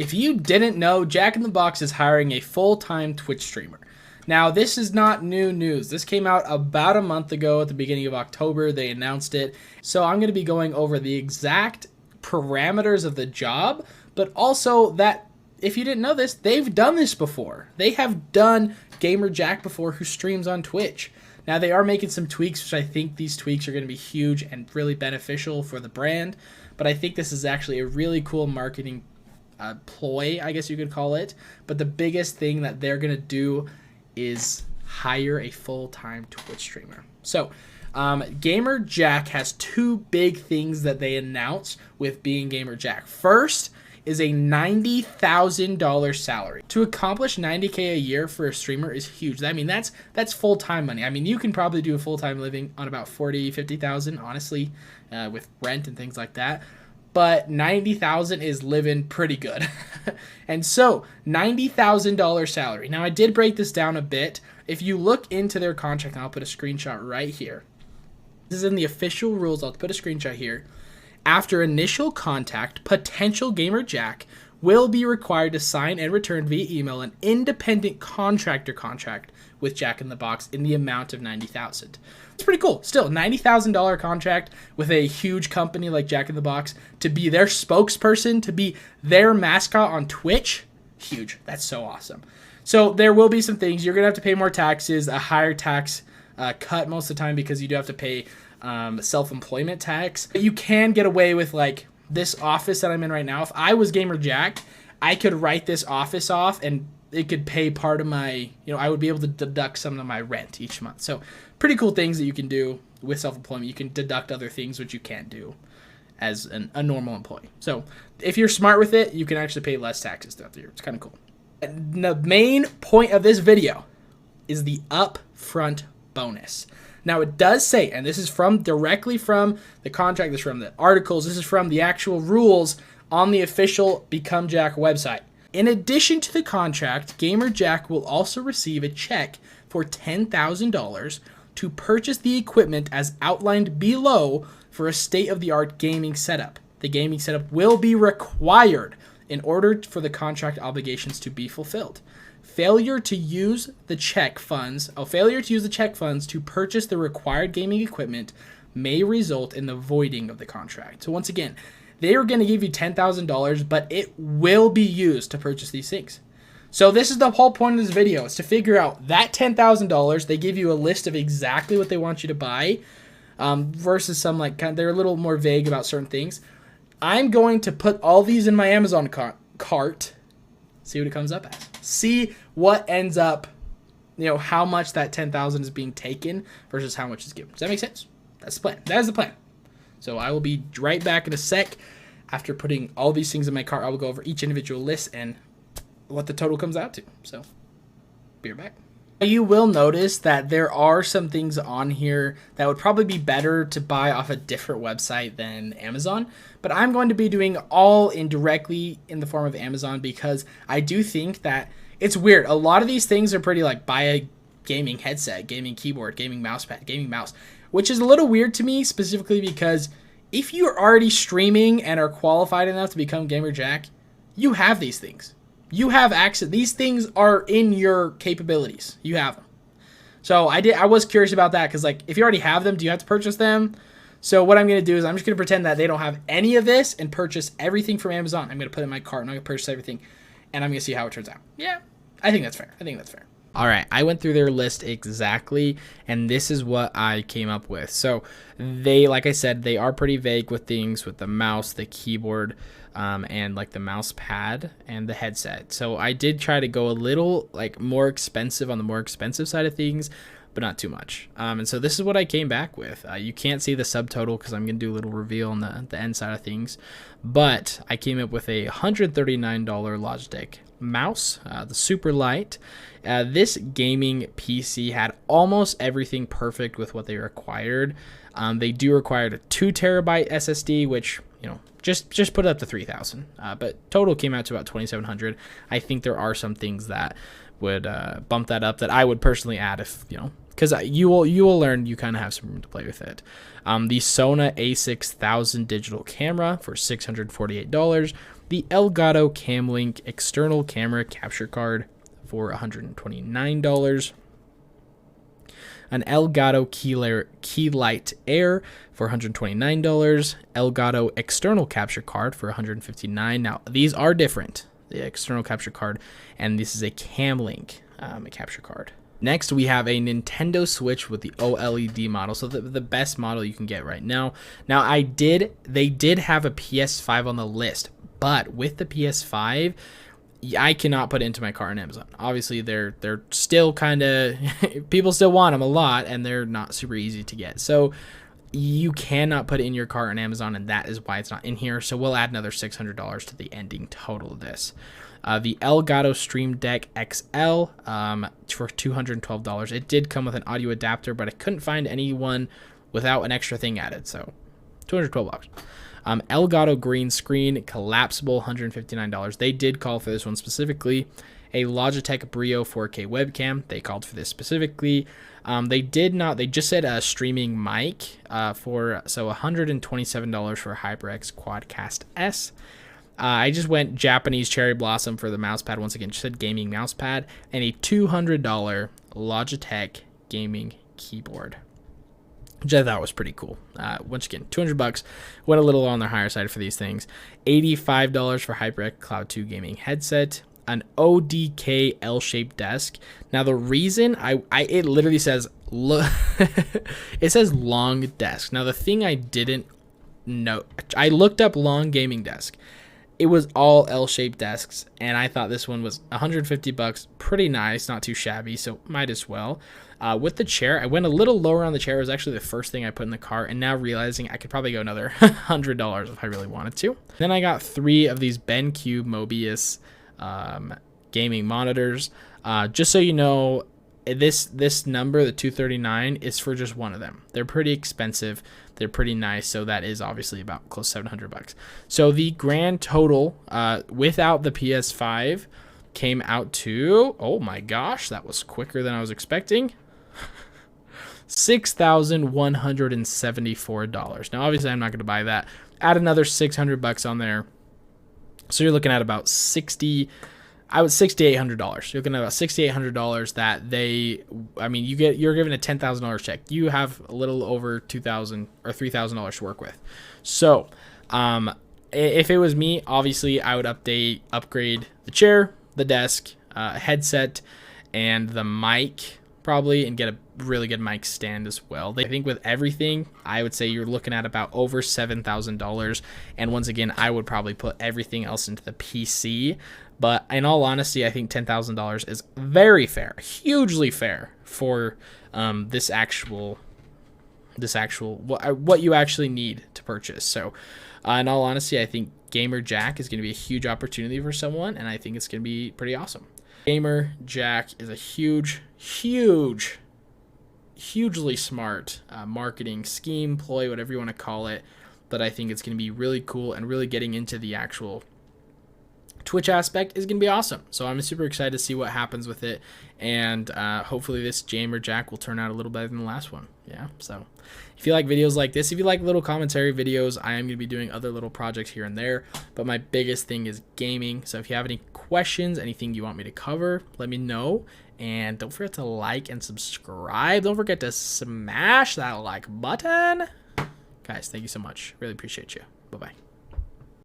If you didn't know, Jack in the Box is hiring a full-time Twitch streamer. Now, this is not new news. This came out about a month ago at the beginning of October. They announced it. So I'm going to be going over the exact parameters of the job, but also that if you didn't know this, they've done this before. They have done Gamer Jack before, who streams on Twitch. Now, they are making some tweaks, which I think these tweaks are going to be huge and really beneficial for the brand. But I think this is actually a really cool marketing ploy, I guess you could call it. But the biggest thing that they're going to do is hire a full-time Twitch streamer. So, Gamer Jack has two big things that they announced with being Gamer Jack. First is a $90,000 salary. To accomplish $90K a year for a streamer is huge. I mean, that's full-time money. I mean, you can probably do a full-time living on about $40,000-$50,000, honestly, with rent and things like that. But $90,000 is living pretty good. And so, $90,000 salary. Now, I did break this down a bit. If you look into their contract, and I'll put a screenshot right here. This is in the official rules. I'll put a screenshot here. After initial contact, potential Gamer Jack will be required to sign and return via email an independent contractor contract with Jack in the Box in the amount of $90,000. It's pretty cool. Still, $90,000 contract with a huge company like Jack in the Box to be their spokesperson, to be their mascot on Twitch. Huge. That's so awesome. So there will be some things. You're going to have to pay more taxes, a higher tax cut most of the time because you do have to pay self-employment tax. But you can get away with like this office that I'm in right now. If I was Gamer Jack, I could write this office off and it could pay part of my, I would be able to deduct some of my rent each month. So pretty cool things that you can do with self-employment. You can deduct other things which you can't do as a normal employee. So if you're smart with it, you can actually pay less taxes throughout the year. It's kind of cool. And the main point of this video is the upfront bonus. Now it does say, and this is directly from the contract, this is from the articles, this is from the actual rules on the official Become Jack website. In addition to the contract, Gamer Jack will also receive a check for $10,000 to purchase the equipment as outlined below for a state-of-the-art gaming setup. The gaming setup will be required in order for the contract obligations to be fulfilled. Failure to use the check funds to purchase the required gaming equipment may result in the voiding of the contract. So once again, they are going to give you $10,000, but it will be used to purchase these things. So this is the whole point of this video, is to figure out that $10,000. They give you a list of exactly what they want you to buy, versus some they're a little more vague about certain things. I'm going to put all these in my Amazon cart, see what it comes up as. See what ends up, how much that $10,000 is being taken versus how much is given. Does that make sense? That's the plan. That is the plan. So I will be right back in a sec. After putting all these things in my cart, I will go over each individual list and what the total comes out to. So, be right back. You will notice that there are some things on here that would probably be better to buy off a different website than Amazon. But I'm going to be doing all indirectly in the form of Amazon because I do think that it's weird. A lot of these things are pretty like buy a gaming headset, gaming keyboard, gaming mousepad, gaming mouse, which is a little weird to me specifically because if you're already streaming and are qualified enough to become Gamer Jack, you have these things. You have access. These things are in your capabilities. You have them. So I was curious about that because if you already have them, do you have to purchase them? So what I'm going to do is I'm just going to pretend that they don't have any of this and purchase everything from Amazon. I'm going to put it in my cart and I'm going to purchase everything and I'm going to see how it turns out. Yeah, I think that's fair. All right, I went through their list exactly, and this is what I came up with. So they, like I said, they are pretty vague with things with the mouse, the keyboard, and the mouse pad and the headset. So I did try to go a little more expensive on the more expensive side of things, but not too much. And so this is what I came back with. You can't see the subtotal because I'm going to do a little reveal on the end side of things, but I came up with a $139 Logitech mouse, the super light. This gaming PC had almost everything perfect with what they required. They do require a 2 terabyte SSD, which just put it up to 3,000. But total came out to about 2,700. I think there are some things that would bump that up that I would personally add if because you will learn you kind of have some room to play with it. The Sona a6000 digital camera for $648. the Elgato Camlink external camera capture card for $129. An Elgato Keylight Air for $129. Elgato external capture card for $159. Now, these are different, the external capture card, and this is a Camlink capture card. Next, we have a Nintendo Switch with the OLED model, so the best model you can get right now. Now, they did have a PS5 on the list, but with the PS5, I cannot put it into my cart on Amazon. Obviously, they're still kind of people still want them a lot, and they're not super easy to get. So you cannot put it in your cart on Amazon, and that is why it's not in here. So we'll add another $600 to the ending total of this. The Elgato Stream Deck XL for $212. It did come with an audio adapter, but I couldn't find anyone without an extra thing added, so $212. Elgato Green Screen Collapsible, $159. They did call for this one specifically. A Logitech Brio 4K webcam. They called for this specifically. They did not. They just said a streaming mic for $127 for HyperX Quadcast S. I just went Japanese Cherry Blossom for the mouse pad. Once again, just said gaming mouse pad, and a $200 Logitech gaming keyboard, which I thought was pretty cool. Once again, $200. Went a little on the higher side for these things. $85 for HyperX Cloud 2 gaming headset. An ODK L-shaped desk. Now the reason it literally says it says long desk. Now the thing I didn't know, I looked up long gaming desk. It was all L-shaped desks, and I thought this one was $150. Pretty nice, not too shabby, so might as well. With the chair, I went a little lower on the chair. It was actually the first thing I put in the cart, and now realizing I could probably go another $100 if I really wanted to. Then I got 3 of these BenQ Mobius gaming monitors. Just so you know, this number, the 239, is for just one of them. They're pretty expensive. They're pretty nice, so that is obviously about close to $700. So the grand total without the PS5 came out to, oh my gosh, that was quicker than I was expecting. $6,174. Now, obviously, I'm not going to buy that. Add another $600 on there, so you're looking at about $6,800. You're looking at about $6,800 that you're given a $10,000 check. You have a little over $2,000 or $3,000 to work with. So, if it was me, obviously I would upgrade the chair, the desk, headset, and the mic probably, and get a really good mic stand as well. I think with everything, I would say you're looking at about over $7,000. And once again, I would probably put everything else into the PC. But in all honesty, I think $10,000 is very fair, hugely fair for this actual what you actually need to purchase. So in all honesty, I think Gamer Jack is going to be a huge opportunity for someone, and I think it's going to be pretty awesome. Gamer Jack is a hugely smart marketing scheme, ploy, whatever you want to call it, but I think it's going to be really cool, and really getting into the actual Twitch aspect is going to be awesome. So I'm super excited to see what happens with it, and hopefully this Gamer Jack will turn out a little better than the last one. Yeah, so if you like videos like this, if you like little commentary videos, I am going to be doing other little projects here and there, but my biggest thing is gaming. So if you have any questions, anything you want me to cover, let me know. And don't forget to like and subscribe. Don't forget to smash that like button. Guys, thank you so much. Really appreciate you. Bye-bye.